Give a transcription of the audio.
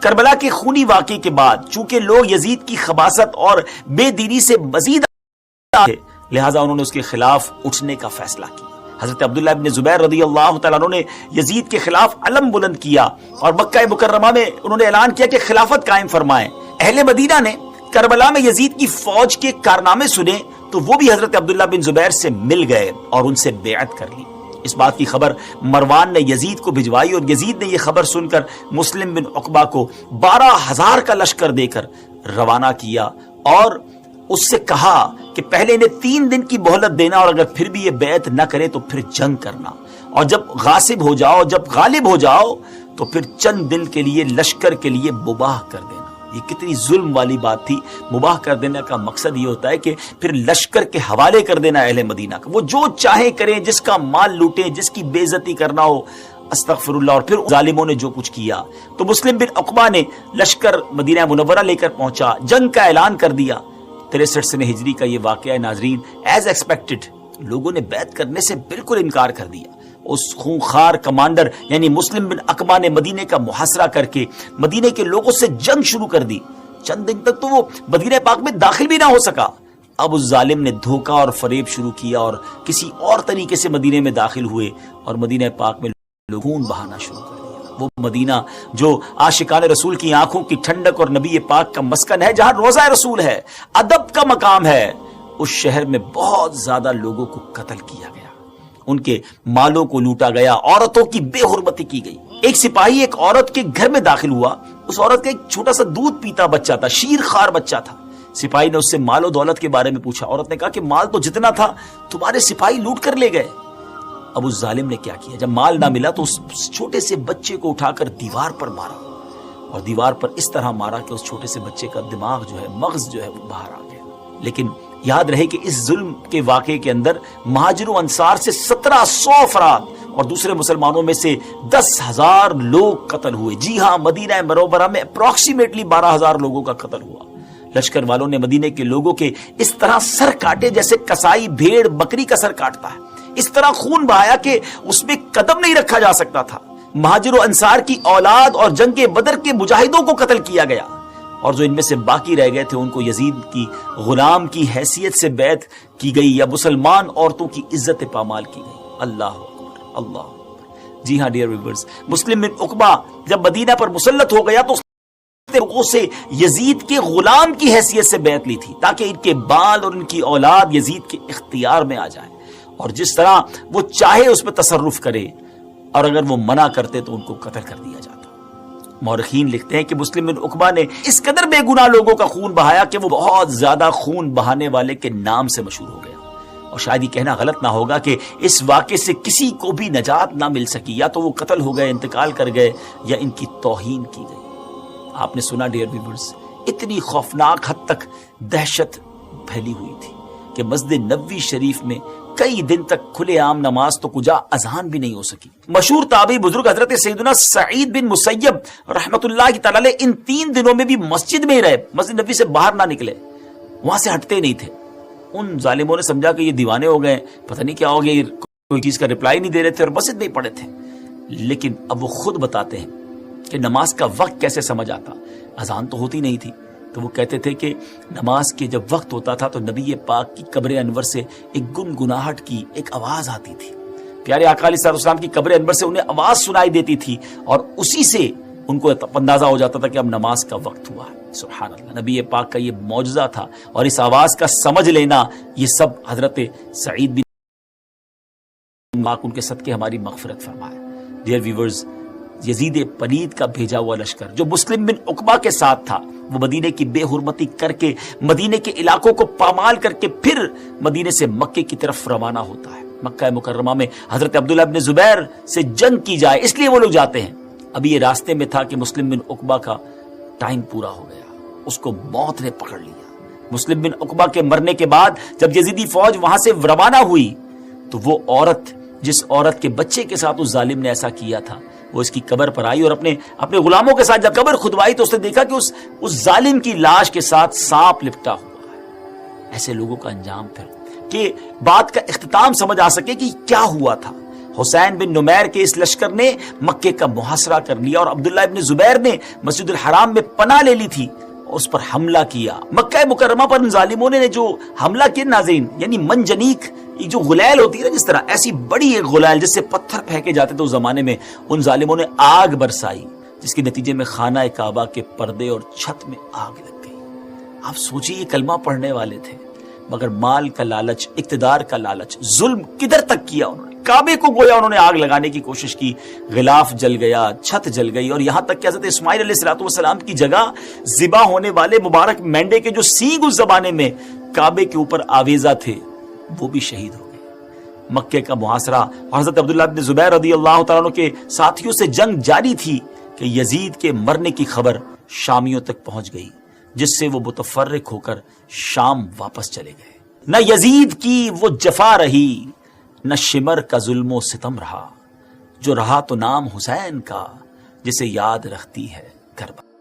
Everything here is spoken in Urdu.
کربلا کے خونی واقعے کے بعد چونکہ لوگ یزید کی خباثت اور بے دینی سے مزید تھے، لہٰذا انہوں نے اس کے خلاف اٹھنے کا فیصلہ کیا۔ حضرت عبداللہ ابن زبیر رضی اللہ تعالیٰ عنہ نے یزید کے خلاف علم بلند کیا اور مکہ مکرمہ میں انہوں نے اعلان کیا کہ خلافت قائم فرمائیں۔ اہل مدینہ نے کربلا میں یزید کی فوج کے کارنامے سنے تو وہ بھی حضرت عبداللہ بن زبیر سے مل گئے اور ان سے بیعت کر لی۔ اس بات کی خبر مروان نے یزید کو بھجوائی اور یزید نے یہ خبر سن کر مسلم بن عقبہ کو 12,000 کا لشکر دے کر روانہ کیا اور اس سے کہا کہ پہلے انہیں 3 دن کی مہلت دینا اور اگر پھر بھی یہ بیعت نہ کرے تو پھر جنگ کرنا، اور جب غاصب ہو جاؤ، جب غالب ہو جاؤ تو پھر چند دن کے لیے لشکر کے لیے مباح کر دینا۔ یہ کتنی ظلم والی بات تھی۔ مباح کر دینے کا مقصد یہ ہوتا ہے کہ پھر لشکر کے حوالے کر دینا اہل مدینہ کا، وہ جو چاہیں کریں، جس کا مال لوٹیں، جس کی بے عزتی کرنا ہو، استغفر اللہ۔ اور پھر ظالموں نے جو کچھ کیا تو مسلم بن عقبہ نے لشکر مدینہ منورہ لے کر پہنچا، جنگ کا اعلان کر دیا۔ 63 سنہ ہجری کا یہ واقعہ ہے ناظرین، ایز ایکسپیکٹڈ لوگوں نے بیعت کرنے سے بالکل انکار کر دیا۔ اس خونخوار کمانڈر یعنی مسلم بن عقبہ نے مدینے کا محاصرہ کر کے مدینے کے لوگوں سے جنگ شروع کر دی۔ چند دن تک تو وہ مدینہ پاک میں داخل بھی نہ ہو سکا۔ اب اس ظالم نے دھوکہ اور فریب شروع کیا اور کسی اور طریقے سے مدینے میں داخل ہوئے اور مدینہ پاک میں خون بہانا شروع کر دیا۔ وہ مدینہ جو عاشقان رسول کی آنکھوں کی ٹھنڈک اور نبی پاک کا مسکن ہے، جہاں روضہ رسول ہے، ادب کا مقام ہے، اس شہر میں بہت زیادہ لوگوں کو قتل کیا گیا، ان کے مالوں کو لوٹا گیا، عورتوں کی بے حرمتی کی گئی۔ ایک سپاہی ایک عورت کے گھر میں داخل ہوا، اس عورت کا ایک چھوٹا سا دودھ پیتا بچہ تھا، شیر خوار بچہ تھا۔ سپاہی نے اس سے مال و دولت کے بارے میں پوچھا، عورت نے کہا کہ مال تو جتنا تھا تمہارے سپاہی لوٹ کر لے گئے۔ اب اس ظالم نے کیا کیا، جب مال نہ ملا تو اس چھوٹے سے بچے کو اٹھا کر دیوار پر مارا، اور دیوار پر اس طرح مارا کہ اس چھوٹے سے بچے کا دماغ جو ہے، مغز جو ہے وہ باہر آ گیا۔ لیکن یاد رہے کہ اس ظلم کے واقعے کے اندر مہاجر و انصار سے 1700 افراد اور دوسرے مسلمانوں میں سے 10,000 لوگ قتل ہوئے۔ جی ہاں، مدینہ منورہ میں اپروکسیمیٹلی 12,000 لوگوں کا قتل ہوا۔ لشکر والوں نے مدینے کے لوگوں کے اس طرح سر کاٹے جیسے کسائی بھیڑ بکری کا سر کاٹتا ہے، اس طرح خون بہایا کہ اس میں قدم نہیں رکھا جا سکتا تھا۔ مہاجر و انصار کی اولاد اور جنگ بدر کے مجاہدوں کو قتل کیا گیا، اور جو ان میں سے باقی رہ گئے تھے ان کو یزید کی غلام کی حیثیت سے بیعت کی گئی یا مسلمان عورتوں کی عزت پامال کی گئی۔ اللہ اکبر، اللہ اکبر۔ جی ہاں ڈیئر ویورز، مسلم بن عقبہ جب مدینہ پر مسلط ہو گیا تو لوگوں سے یزید کے غلام کی حیثیت سے بیعت لی تھی تاکہ ان کے بال اور ان کی اولاد یزید کے اختیار میں آ جائے اور جس طرح وہ چاہے اس میں تصرف کرے، اور اگر وہ منع کرتے تو ان کو قتل کر دیا جاتا۔ مورخین لکھتے ہیں کہ مسلم بن عقبہ نے اس قدر بے گناہ لوگوں کا خون بہایا کہ وہ بہت زیادہ خون بہانے والے کے نام سے مشہور ہو گیا، اور شاید یہ کہنا غلط نہ ہوگا کہ اس واقعے سے کسی کو بھی نجات نہ مل سکی، یا تو وہ قتل ہو گئے، انتقال کر گئے، یا ان کی توہین کی گئی۔ آپ نے سنا ڈیئر ویورز، اتنی خوفناک حد تک دہشت پھیلی ہوئی تھی کہ مسجد نبوی شریف میں کئی دن تک کھلے عام نماز تو کجا اذان بھی نہیں ہو سکی۔ مشہور تابعی بزرگ حضرت سیدنا سعید بن مسیب رحمت اللہ تعالی علیہ ان 3 دنوں میں بھی مسجد میں ہی رہے، مسجد نبوی سے باہر نہ نکلے، وہاں سے ہٹتے نہیں تھے۔ ان ظالموں نے سمجھا کہ یہ دیوانے ہو گئے، پتہ نہیں کیا ہو گیا، کوئی چیز کا رپلائی نہیں دے رہے تھے اور مسجد میں ہی پڑے تھے۔ لیکن اب وہ خود بتاتے ہیں کہ نماز کا وقت کیسے سمجھ آتا، اذان تو ہوتی نہیں تھی، تو وہ کہتے تھے کہ نماز کے جب وقت ہوتا تھا تو نبی پاک کی قبر انور سے ایک گنگناہٹ کی ایک آواز آتی تھی، پیارے آقا علیہ السلام کی قبر انور سے انہیں آواز سنائی دیتی تھی، اور اسی سے ان کو اندازہ ہو جاتا تھا کہ اب نماز کا وقت ہوا ہے۔ سبحان اللہ، نبی پاک کا یہ معجزہ تھا، اور اس آواز کا سمجھ لینا یہ سب حضرت سعید بن پاک ان کے صدقے ہماری مغفرت فرمائے۔ ڈیئر ویورز، یزید پلید کا بھیجا ہوا لشکر جو مسلم بن عقبہ کے ساتھ تھا، وہ مدینے کی بے حرمتی کر کے مدینے کے علاقوں کو پامال کر کے پھر مدینے سے مکے کی طرف روانہ ہوتا ہے۔ مکہ مکرمہ میں حضرت عبداللہ بن زبیر سے جنگ کی جائے، اس لیے وہ لوگ جاتے ہیں۔ ابھی یہ راستے میں تھا کہ مسلم بن عقبہ کا ٹائم پورا ہو گیا، اس کو موت نے پکڑ لیا۔ مسلم بن عقبہ کے مرنے کے بعد جب یزیدی فوج وہاں سے روانہ ہوئی تو وہ عورت، جس عورت کے بچے کے ساتھ اس ظالم نے ایسا کیا تھا، وہ اس کی قبر پر آئی اور اپنے غلاموں کے ساتھ جب قبر کھدوائی تو اس نے دیکھا کہ اس ظالم کی لاش کے ساتھ سانپ لپٹا ہوا ہے۔ ایسے لوگوں کا انجام پھر کہ بات کا اختتام سمجھ آ سکے کہ کیا ہوا تھا۔ حسین بن نمیر کے اس لشکر نے مکے کا محاصرہ کر لیا اور عبداللہ ابن زبیر نے مسجد الحرام میں پناہ لے لی تھی، اس پر حملہ کیا۔ مکہ مکرمہ پر ان ظالموں نے جو حملہ کیا ناظرین، یعنی منجنیق، یہ جو غلیل ہوتی ہے نا، جس طرح ایسی بڑی ایک غلیل جس سے پتھر پھینکے جاتے تھے اس زمانے میں، ان ظالموں نے آگ برسائی، جس کے نتیجے میں خانہ کعبہ کے پردے اور چھت میں آگ لگ گئی۔ آپ سوچئے، یہ کلمہ پڑھنے والے تھے، مگر مال کا لالچ، اقتدار کا لالچ، ظلم کدھر تک کیا انہوں نے، کعبے کو گویا انہوں نے آگ لگانے کی کوشش کی، غلاف جل گیا، چھت جل گئی، اور یہاں تک کہ حضرت اسماعیل علیہ السلام کی جگہ ذبح ہونے والے مبارک مینڈے کے جو سینگ اس زمانے میں کعبے کے اوپر آویزہ تھے، وہ بھی شہید ہو گئے۔ مکے کا محاصرہ اور حضرت عبداللہ بن زبیر رضی اللہ تعالیٰ عنہ کے ساتھیوں سے جنگ جاری تھی کہ یزید کے مرنے کی خبر شامیوں تک پہنچ گئی، جس سے وہ متفرق ہو کر شام واپس چلے گئے۔ نہ یزید کی وہ جفا رہی، نہ شمر کا ظلم و ستم رہا، جو رہا تو نام حسین کا، جسے یاد رکھتی ہے کربلا۔